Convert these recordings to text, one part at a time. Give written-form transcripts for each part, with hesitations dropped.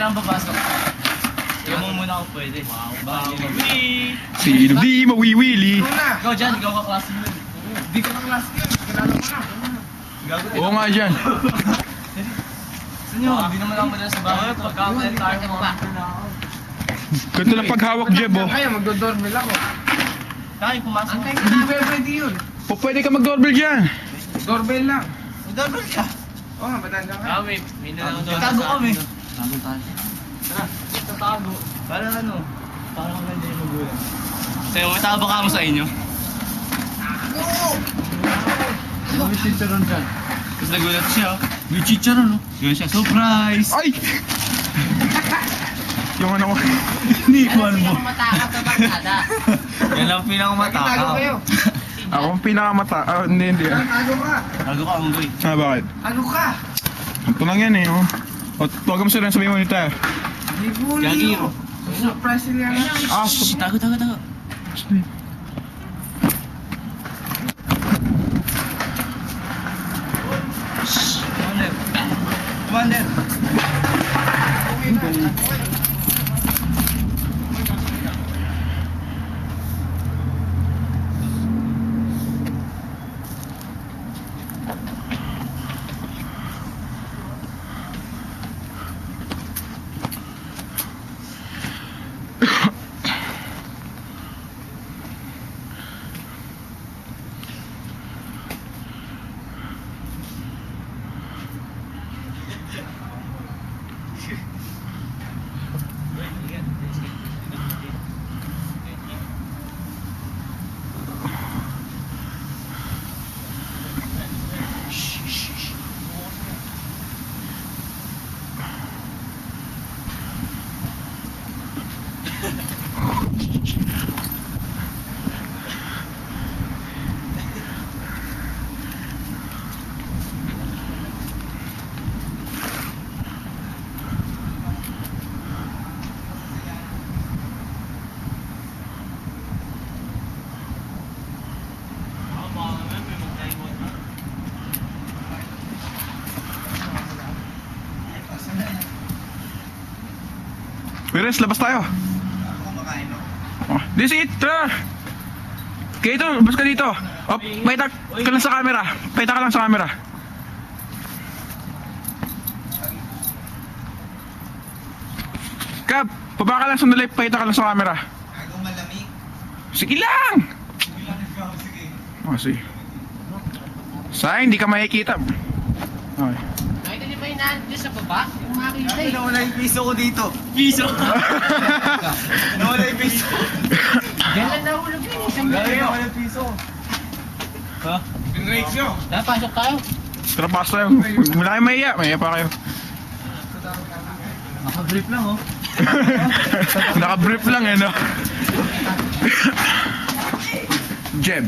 lang papasok. Ikaw mo muna ako pwede. Wow. Sino di mawiwili? Ikaw dyan, ikaw ka klase mo. Hindi ko na klase yun. Kilala ko na. Oo nga dyan. Saan yun? Hindi naman ako madala sa bahay. Pagkakalit tayo ng mga Ganito lang paghawak, Jeb, oh. Kaya magdodoorbell ako. Kaya pumasok. Hindi pwede yun. O, pwede ka mag-doorbell dyan. Doorbell lang. Mag-double ka. Oo nga, matanda ka. Wait. May nalang doon. Tago kami. Tago tayo. Tara, tatago. Para ano? Para kami hindi magulang. Sa'yo, may taba ka mo sa inyo? May chicharon dyan. Tapos nagulat siya. May chicharon, no? Yun siya, surprise! Ay! Yung ano ko. Iniwan mo. Matakap na barkada. Yan lang pinakamatakaw. Tago kayo. Ako ang pinakamata. Ah, hindi. Tago ka. Tago ka, Unggoy. Ah, bakit? Ano ka? Ito lang yan eh, oh. O, tuwag mo sila sabihin mo nito. Hindi bully Gagi. yun. Surprise nila nga. Ah, Shh, tago. Commander. Pires, labas tayo. Oh, this it, tara. Kaya ito, labas ka dito. Oh, paita ka lang sa camera. Paita ka lang sa camera. Kap, pababa ka lang sandali. Paita ka lang sa camera. Tago malamig. Sige lang! Oh, sige. Sayang, hindi ka makikita. Okay. Nakita niyo ba yung nandun sa baba? Yung makita eh. Nawala yung piso ko dito. Piso? Nawala yung piso. Yan lang nahulog yun. Isang Nawala yung piso. Ha? Pinrate nyo. Tara, pasok tayo. Tara, pass tayo. Wala kayong mahiya. Mahiya pa kayo. Naka-grip lang, oh. Naka-brief lang eh, no? Jeb.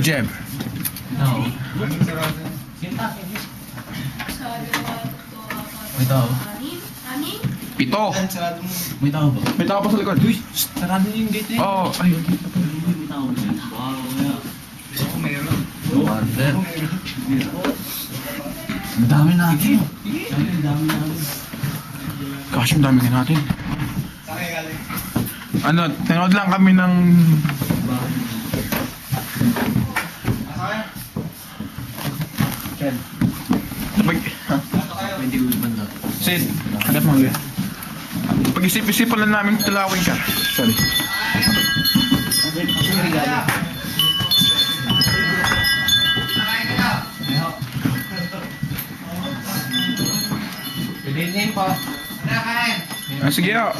Jeb. No. May tao. Pito. May tao ba? May tao pa sa likod. Uy, sarado yung gate eh. Oo. Ay. May tao ba? Wow, yeah. Oo, mayroon. Wonder. Ang dami natin. Ang dami natin. Gosh, ang dami nga natin. Saan galing? Ano, tanood lang kami ng... Ken, Pag... Ha? pwede ulit banda. Sid, hanap mo ulit. Pag-isip-isipan lang namin tulawin ka. Sorry. Pwede name pa. Ah, sige, oh.